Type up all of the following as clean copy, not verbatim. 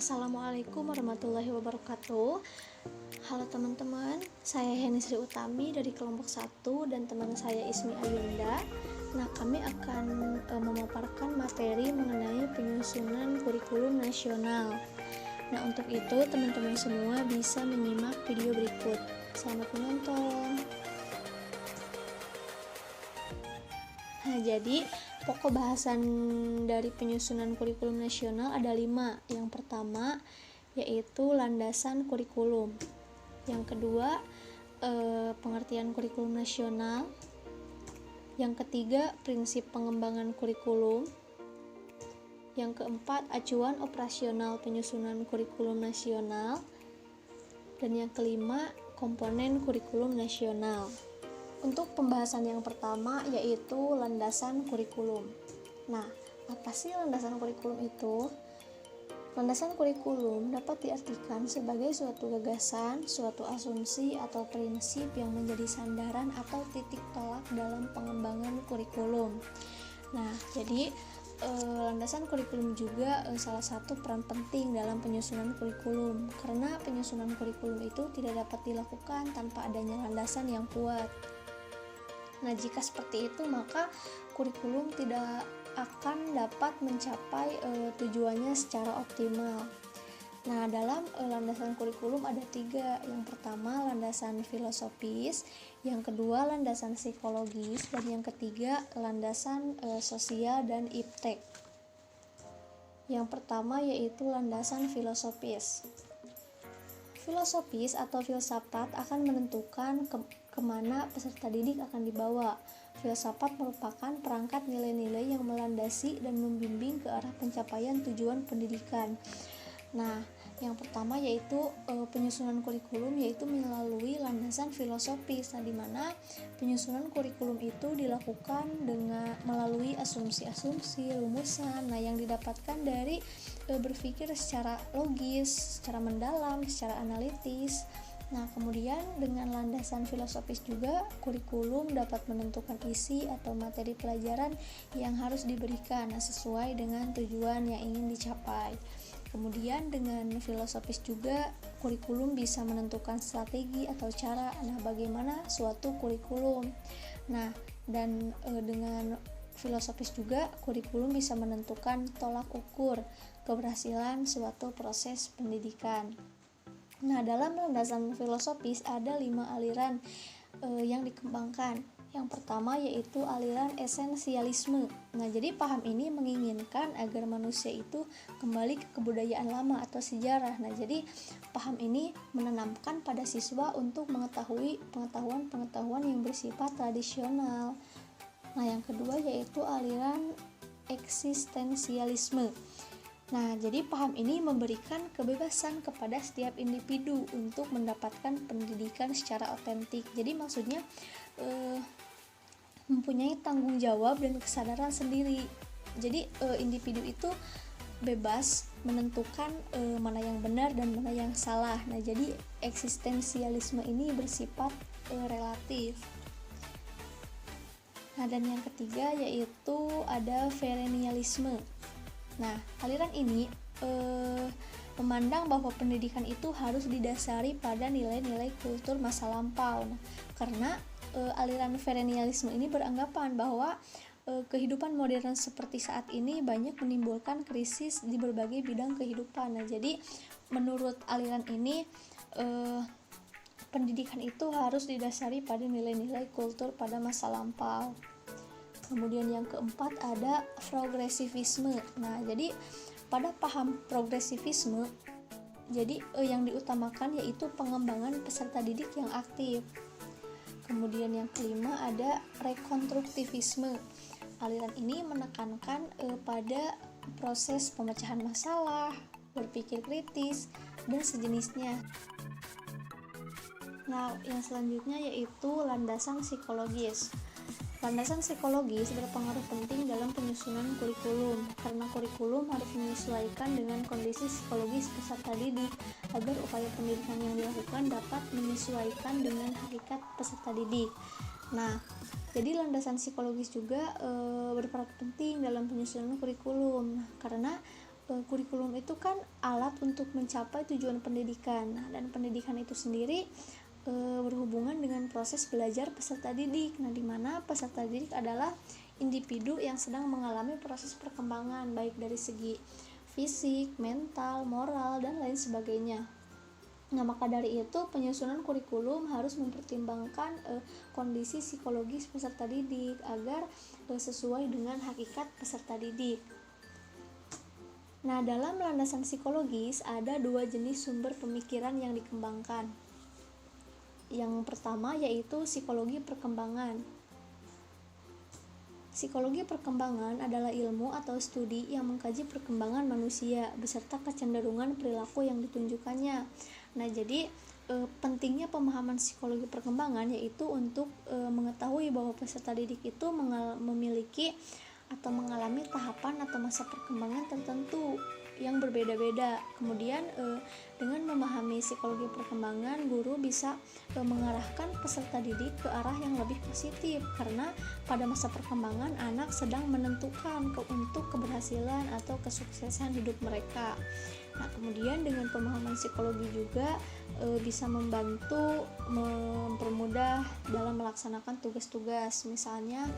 Assalamualaikum warahmatullahi wabarakatuh. Halo teman-teman, saya Heni Sri Utami dari kelompok 1 dan teman saya Ismi Ayunda. Nah, kami akan memaparkan materi mengenai penyusunan kurikulum nasional. Nah, untuk itu teman-teman semua bisa menyimak video berikut. Selamat menonton. Nah, jadi pokok bahasan dari penyusunan kurikulum nasional ada 5. Yang pertama yaitu landasan kurikulum. Yang kedua pengertian kurikulum nasional. Yang ketiga prinsip pengembangan kurikulum. Yang keempat acuan operasional penyusunan kurikulum nasional. Dan yang kelima komponen kurikulum nasional. Untuk pembahasan yang pertama yaitu landasan kurikulum. Nah, apa sih landasan kurikulum itu? Landasan kurikulum dapat diartikan sebagai suatu gagasan, suatu asumsi atau prinsip yang menjadi sandaran atau titik tolak dalam pengembangan kurikulum. Nah, jadi landasan kurikulum juga salah satu peran penting dalam penyusunan kurikulum, karena penyusunan kurikulum itu tidak dapat dilakukan tanpa adanya landasan yang kuat. Nah, jika seperti itu, maka kurikulum tidak akan dapat mencapai tujuannya secara optimal. Nah, dalam landasan kurikulum ada 3. Yang pertama, landasan filosofis, yang kedua, landasan psikologis, dan yang ketiga, landasan sosial dan iptek. Yang pertama yaitu landasan filosofis. Filosofis atau filsafat akan menentukan kemana peserta didik akan dibawa. Filsafat merupakan perangkat nilai-nilai yang melandasi dan membimbing ke arah pencapaian tujuan pendidikan. Nah, yang pertama yaitu penyusunan kurikulum, yaitu melalui landasan filosofis. Nah, di mana penyusunan kurikulum itu dilakukan dengan melalui asumsi-asumsi, rumusan. Nah, yang didapatkan dari berpikir secara logis, secara mendalam, secara analitis. Nah, kemudian dengan landasan filosofis juga kurikulum dapat menentukan isi atau materi pelajaran yang harus diberikan sesuai dengan tujuan yang ingin dicapai. Kemudian dengan filosofis juga kurikulum bisa menentukan strategi atau cara bagaimana suatu kurikulum. Nah, dan dengan filosofis juga kurikulum bisa menentukan tolak ukur keberhasilan suatu proses pendidikan. Nah, dalam landasan filosofis ada 5 aliran yang dikembangkan. Yang pertama yaitu aliran esensialisme. Nah, jadi paham ini menginginkan agar manusia itu kembali ke kebudayaan lama atau sejarah. Nah, jadi paham ini menanamkan pada siswa untuk mengetahui pengetahuan-pengetahuan yang bersifat tradisional. Nah, yang kedua yaitu aliran eksistensialisme. Nah, jadi paham ini memberikan kebebasan kepada setiap individu untuk mendapatkan pendidikan secara otentik. Jadi maksudnya mempunyai tanggung jawab dan kesadaran sendiri. Jadi individu itu bebas menentukan mana yang benar dan mana yang salah. Nah, jadi eksistensialisme ini bersifat relatif. Nah, dan yang ketiga yaitu ada perennialisme. Nah, aliran ini memandang bahwa pendidikan itu harus didasari pada nilai-nilai kultur masa lampau. Nah, karena aliran perennialisme ini beranggapan bahwa kehidupan modern seperti saat ini banyak menimbulkan krisis di berbagai bidang kehidupan. Nah, jadi menurut aliran ini pendidikan itu harus didasari pada nilai-nilai kultur pada masa lampau. Kemudian yang keempat ada progresivisme. Nah, jadi pada paham progresivisme, jadi yang diutamakan yaitu pengembangan peserta didik yang aktif. Kemudian yang kelima ada rekonstruktivisme. Aliran ini menekankan pada proses pemecahan masalah, berpikir kritis, dan sejenisnya. Nah, yang selanjutnya yaitu landasan psikologis. Landasan psikologis berpengaruh penting dalam penyusunan kurikulum, karena kurikulum harus menyesuaikan dengan kondisi psikologis peserta didik agar upaya pendidikan yang dilakukan dapat menyesuaikan dengan hakikat peserta didik. Nah, jadi landasan psikologis juga berperan penting dalam penyusunan kurikulum, karena kurikulum itu kan alat untuk mencapai tujuan pendidikan. Nah, dan pendidikan itu sendiri berhubungan dengan proses belajar peserta didik. Nah, di mana peserta didik adalah individu yang sedang mengalami proses perkembangan baik dari segi fisik, mental, moral, dan lain sebagainya. Nah, maka dari itu penyusunan kurikulum harus mempertimbangkan kondisi psikologis peserta didik agar sesuai dengan hakikat peserta didik. Nah, dalam landasan psikologis ada 2 jenis sumber pemikiran yang dikembangkan. Yang pertama yaitu psikologi perkembangan. Psikologi perkembangan adalah ilmu atau studi yang mengkaji perkembangan manusia beserta kecenderungan perilaku yang ditunjukkannya. Nah, jadi pentingnya pemahaman psikologi perkembangan yaitu untuk mengetahui bahwa peserta didik itu memiliki atau mengalami tahapan atau masa perkembangan tertentu yang berbeda-beda. Kemudian dengan memahami psikologi perkembangan, guru bisa mengarahkan peserta didik ke arah yang lebih positif, karena pada masa perkembangan anak sedang menentukan untuk keberhasilan atau kesuksesan hidup mereka. Nah, kemudian dengan pemahaman psikologi juga bisa membantu mempermudah dalam melaksanakan tugas-tugas. Misalnya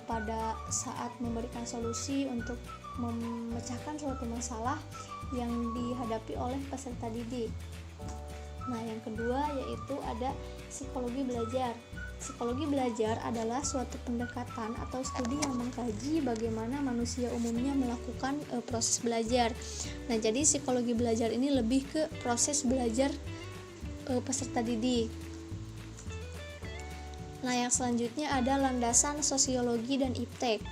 pada saat memberikan solusi untuk memecahkan suatu masalah yang dihadapi oleh peserta didik. Nah, yang kedua yaitu ada psikologi belajar. Psikologi belajar adalah suatu pendekatan atau studi yang mengkaji bagaimana manusia umumnya melakukan proses belajar. Nah, jadi psikologi belajar ini lebih ke proses belajar peserta didik. Nah, yang selanjutnya ada landasan sosiologi dan iptek.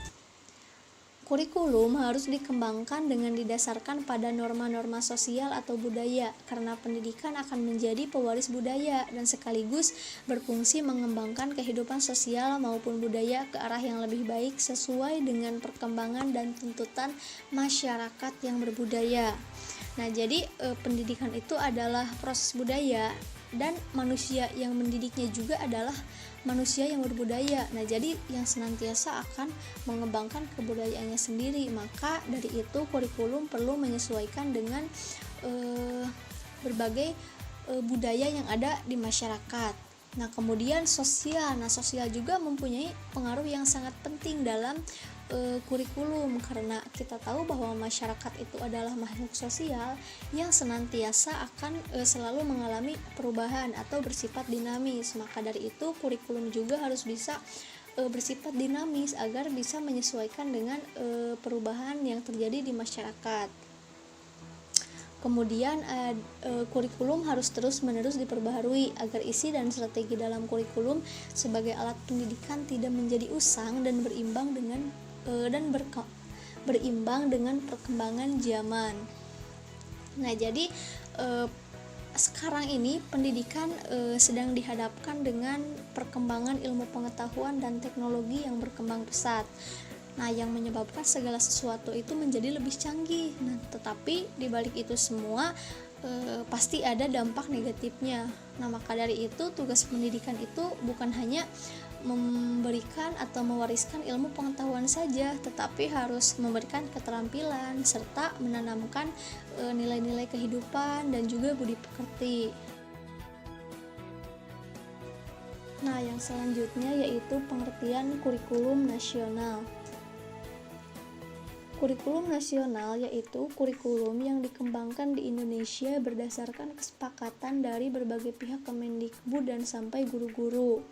Kurikulum harus dikembangkan dengan didasarkan pada norma-norma sosial atau budaya, karena pendidikan akan menjadi pewaris budaya dan sekaligus berfungsi mengembangkan kehidupan sosial maupun budaya ke arah yang lebih baik sesuai dengan perkembangan dan tuntutan masyarakat yang berbudaya. Nah, jadi pendidikan itu adalah proses budaya dan manusia yang mendidiknya juga adalah manusia yang berbudaya. Nah, jadi yang senantiasa akan mengembangkan kebudayaannya sendiri. Maka dari itu kurikulum perlu menyesuaikan dengan berbagai budaya yang ada di masyarakat. Nah, kemudian sosial. Nah, sosial juga mempunyai pengaruh yang sangat penting dalam kurikulum, karena kita tahu bahwa masyarakat itu adalah makhluk sosial yang senantiasa akan selalu mengalami perubahan atau bersifat dinamis. Maka dari itu kurikulum juga harus bisa bersifat dinamis agar bisa menyesuaikan dengan perubahan yang terjadi di masyarakat. Kemudian kurikulum harus terus-menerus diperbaharui agar isi dan strategi dalam kurikulum sebagai alat pendidikan tidak menjadi usang dan berimbang dengan perkembangan zaman. Nah, jadi sekarang ini pendidikan sedang dihadapkan dengan perkembangan ilmu pengetahuan dan teknologi yang berkembang pesat. Nah, yang menyebabkan segala sesuatu itu menjadi lebih canggih. Nah, tetapi di balik itu semua pasti ada dampak negatifnya. Nah, maka dari itu tugas pendidikan itu bukan hanya memberikan atau mewariskan ilmu pengetahuan saja, tetapi harus memberikan keterampilan serta menanamkan nilai-nilai kehidupan dan juga budi pekerti. Nah, yang selanjutnya yaitu pengertian kurikulum nasional. Kurikulum nasional yaitu kurikulum yang dikembangkan di Indonesia berdasarkan kesepakatan dari berbagai pihak Kemendikbud dan sampai guru-guru.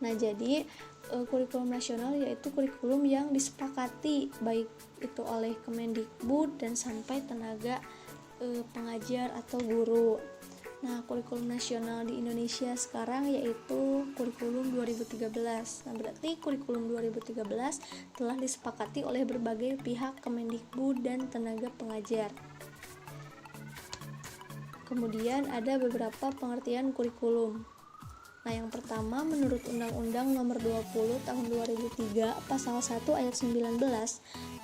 Nah, jadi kurikulum nasional yaitu kurikulum yang disepakati baik itu oleh Kemendikbud dan sampai tenaga pengajar atau guru. Nah, kurikulum nasional di Indonesia sekarang yaitu kurikulum 2013. Nah, berarti kurikulum 2013 telah disepakati oleh berbagai pihak Kemendikbud dan tenaga pengajar. Kemudian ada beberapa pengertian kurikulum. Nah, yang pertama menurut Undang-Undang Nomor 20 Tahun 2003 Pasal 1 Ayat 19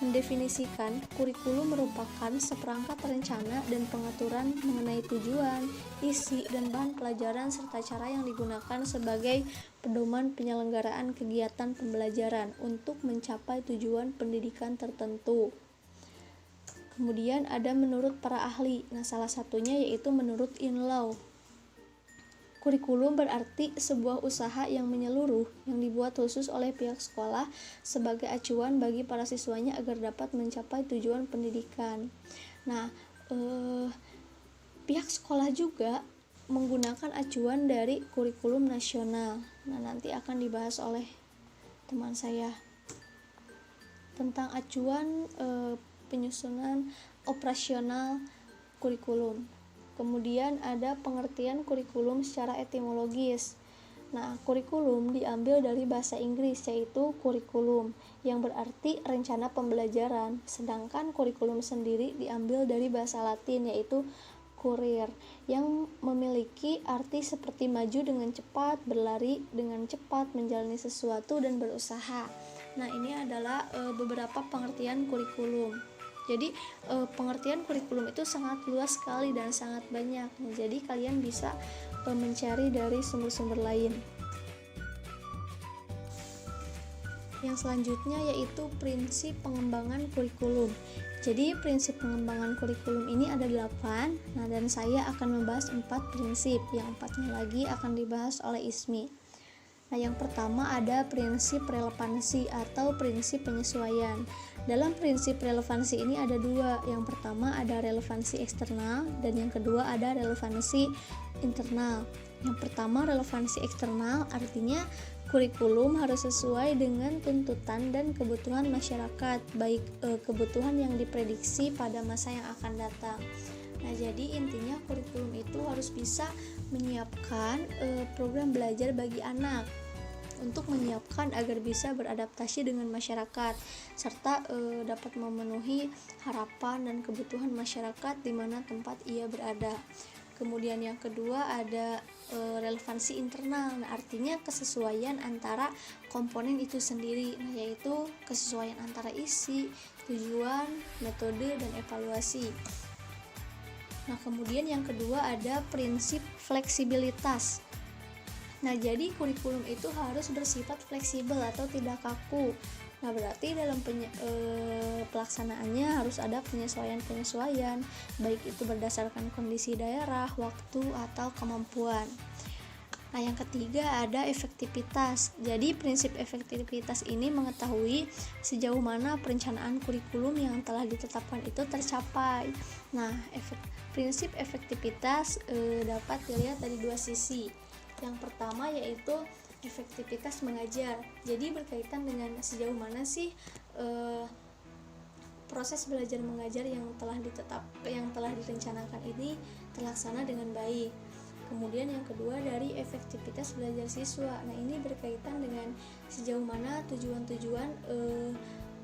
mendefinisikan kurikulum merupakan seperangkat rencana dan pengaturan mengenai tujuan, isi, dan bahan pelajaran serta cara yang digunakan sebagai pedoman penyelenggaraan kegiatan pembelajaran untuk mencapai tujuan pendidikan tertentu. Kemudian ada menurut para ahli. Nah, salah satunya yaitu menurut Inlaw. Kurikulum berarti sebuah usaha yang menyeluruh yang dibuat khusus oleh pihak sekolah sebagai acuan bagi para siswanya agar dapat mencapai tujuan pendidikan. Nah, pihak sekolah juga menggunakan acuan dari kurikulum nasional. Nah, nanti akan dibahas oleh teman saya tentang acuan penyusunan operasional kurikulum. Kemudian ada pengertian kurikulum secara etimologis. Nah, kurikulum diambil dari bahasa Inggris yaitu kurikulum yang berarti rencana pembelajaran, sedangkan kurikulum sendiri diambil dari bahasa Latin yaitu kurir yang memiliki arti seperti maju dengan cepat, berlari dengan cepat, menjalani sesuatu dan berusaha. Nah, ini adalah beberapa pengertian kurikulum. Jadi pengertian kurikulum itu sangat luas sekali dan sangat banyak. Nah, jadi kalian bisa mencari dari sumber-sumber lain. Yang selanjutnya yaitu prinsip pengembangan kurikulum. Jadi prinsip pengembangan kurikulum ini ada 8. Nah, dan saya akan membahas 4 prinsip. Yang 4-nya lagi akan dibahas oleh Ismi. Nah, yang pertama ada prinsip relevansi atau prinsip penyesuaian. Dalam prinsip relevansi ini ada 2. Yang pertama ada relevansi eksternal dan yang kedua ada relevansi internal. Yang pertama relevansi eksternal artinya kurikulum harus sesuai dengan tuntutan dan kebutuhan masyarakat, baik kebutuhan yang diprediksi pada masa yang akan datang. Nah, jadi intinya kurikulum itu harus bisa menyiapkan program belajar bagi anak untuk menyiapkan agar bisa beradaptasi dengan masyarakat serta dapat memenuhi harapan dan kebutuhan masyarakat di mana tempat ia berada. Kemudian yang kedua ada relevansi internal. Nah, artinya kesesuaian antara komponen itu sendiri, yaitu kesesuaian antara isi, tujuan, metode, dan evaluasi. Nah, kemudian yang kedua ada prinsip fleksibilitas. Nah, jadi kurikulum itu harus bersifat fleksibel atau tidak kaku. Nah, berarti dalam pelaksanaannya harus ada penyesuaian-penyesuaian, baik itu berdasarkan kondisi daerah, waktu, atau kemampuan. Nah, yang ketiga ada efektivitas. Jadi prinsip efektivitas ini mengetahui sejauh mana perencanaan kurikulum yang telah ditetapkan itu tercapai. Nah, prinsip efektivitas dapat dilihat dari 2 sisi. Yang pertama yaitu efektivitas mengajar. Jadi berkaitan dengan sejauh mana sih proses belajar mengajar yang telah direncanakan ini terlaksana dengan baik. Kemudian yang kedua dari efektivitas belajar siswa. Nah, ini berkaitan dengan sejauh mana tujuan-tujuan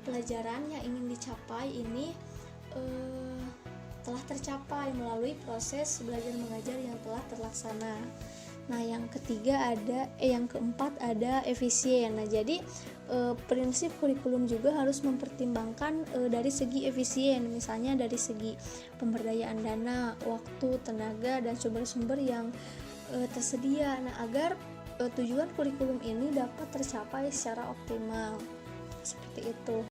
pelajaran yang ingin dicapai ini telah tercapai melalui proses belajar mengajar yang telah terlaksana. Nah, yang keempat ada efisien. Nah, jadi prinsip kurikulum juga harus mempertimbangkan dari segi efisien, misalnya dari segi pemberdayaan dana, waktu, tenaga, dan sumber-sumber yang tersedia. Nah, agar tujuan kurikulum ini dapat tercapai secara optimal. Seperti itu.